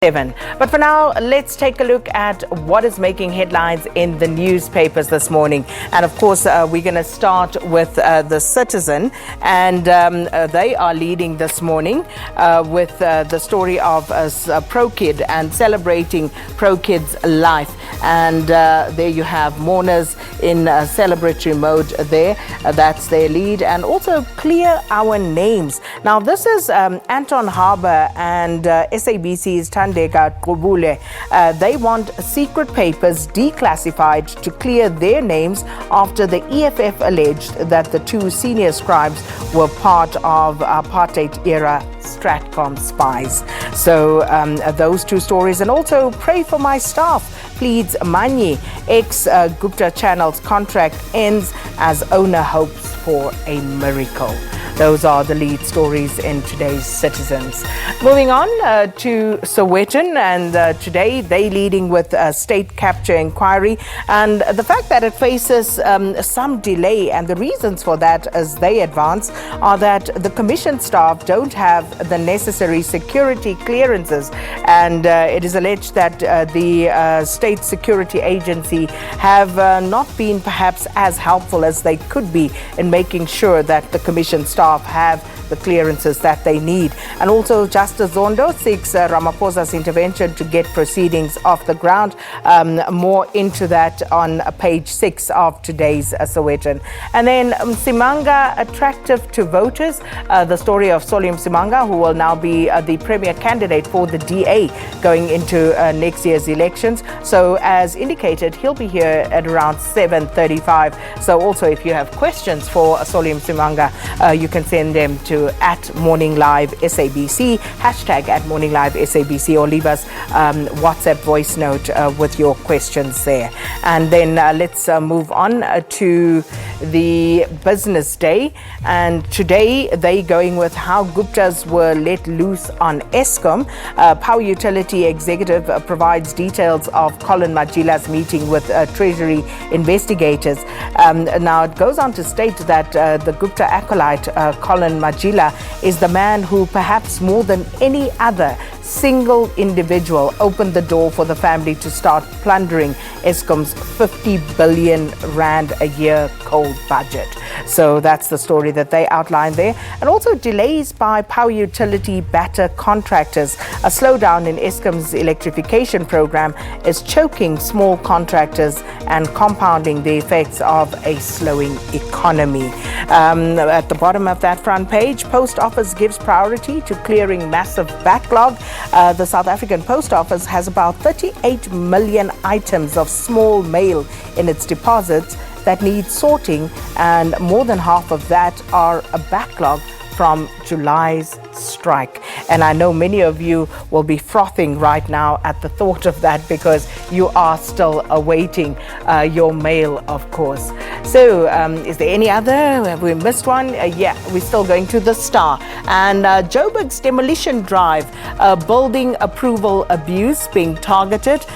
But for now, let's take a look at what is making headlines in the newspapers this morning. And of course, we're going to start with the Citizen, and they are leading this morning with the story of ProKid and celebrating ProKid's life. And there you have mourners in celebratory mode there. That's their lead. And also clear our names. Now, this is Anton Harbour and SABC's Tandeka Qubule. They want secret papers declassified to clear their names after the EFF alleged that the two senior scribes were part of apartheid-era Stratcom spies. So those two stories. And also, pray for my staff, pleads Manyi. Ex-Gupta Channel's contract ends as owner hopes for a miracle. Those are the lead stories in today's Citizens. Moving on to Sowetan, and today they leading with a state capture inquiry, and the fact that it faces some delay, and the reasons for that, as they advance, are that the commission staff don't have the necessary security clearances, and it is alleged that the state security agency have not been perhaps as helpful as they could be in making sure that the commission staff have the clearances that they need. And also, Justice Zondo seeks Ramaphosa's intervention to get proceedings off the ground. More into that on page 6 of today's Sowetan. And then Msimanga attractive to voters. The story of Solim Msimanga, who will now be the premier candidate for the DA going into next year's elections. So as indicated, he'll be here at around 7:35. So also, if you have questions for Solim Msimanga, you can send them to @MorningLiveSABC, hashtag @MorningLiveSABC, or leave us WhatsApp voice note with your questions there. And then let's move on to the business day. And today they going with how Guptas were let loose on Eskom. Power Utility Executive provides details of Colin Majila's meeting with Treasury investigators. Now it goes on to state that the Gupta acolyte Colin Majila is the man who perhaps more than any other single individual opened the door for the family to start plundering Eskom's 50 billion rand a year coal budget. So that's the story that they outlined there. And also delays by power utility batter contractors. A slowdown in Eskom's electrification program is choking small contractors and compounding the effects of a slowing economy. At the bottom of that front page, Post Office gives priority to clearing massive backlog. The South African Post Office has about 38 million items of small mail in its deposits that need sorting, and more than half of that are a backlog from July's strike. And I know many of you will be frothing right now at the thought of that, because you are still awaiting your mail, of course. So is there any other? Have we missed one? Yeah, we're still going to the Star. And Joburg's demolition drive, building approval abuse being targeted.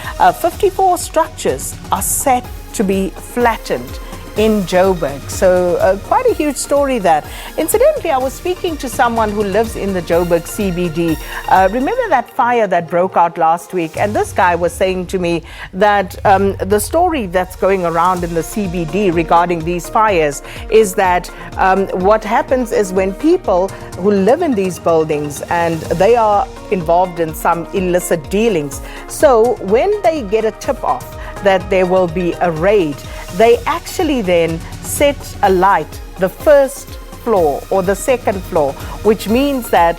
54 structures are set to be flattened in Joburg. So quite a huge story that. Incidentally, I was speaking to someone who lives in the Joburg CBD. Remember that fire that broke out last week? And this guy was saying to me that the story that's going around in the CBD regarding these fires is that what happens is when people who live in these buildings and they are involved in some illicit dealings, so when they get a tip off that there will be a raid, they actually then set alight the first floor or the second floor, which means that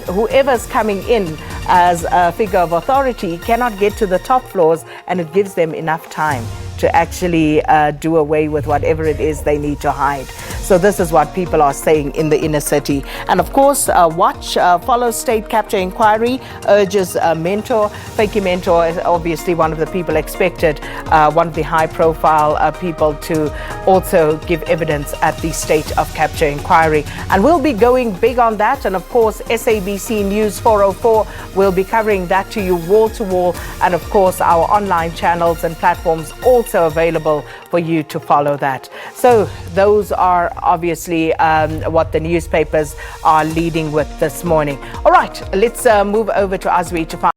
whoever's coming in as a figure of authority cannot get to the top floors, and it gives them enough time to actually do away with whatever it is they need to hide. So this is what people are saying in the inner city. And of course, follow state capture inquiry, urges mentor. Fakey Mentor is obviously one of the people expected, one of the high-profile people to also give evidence at the state of capture inquiry. And we'll be going big on that. And of course, SABC News 404 will be covering that to you wall to wall. And of course, our online channels and platforms also available for you to follow that. So those are obviously what the newspapers are leading with this morning. All right, let's move over to Azwi to find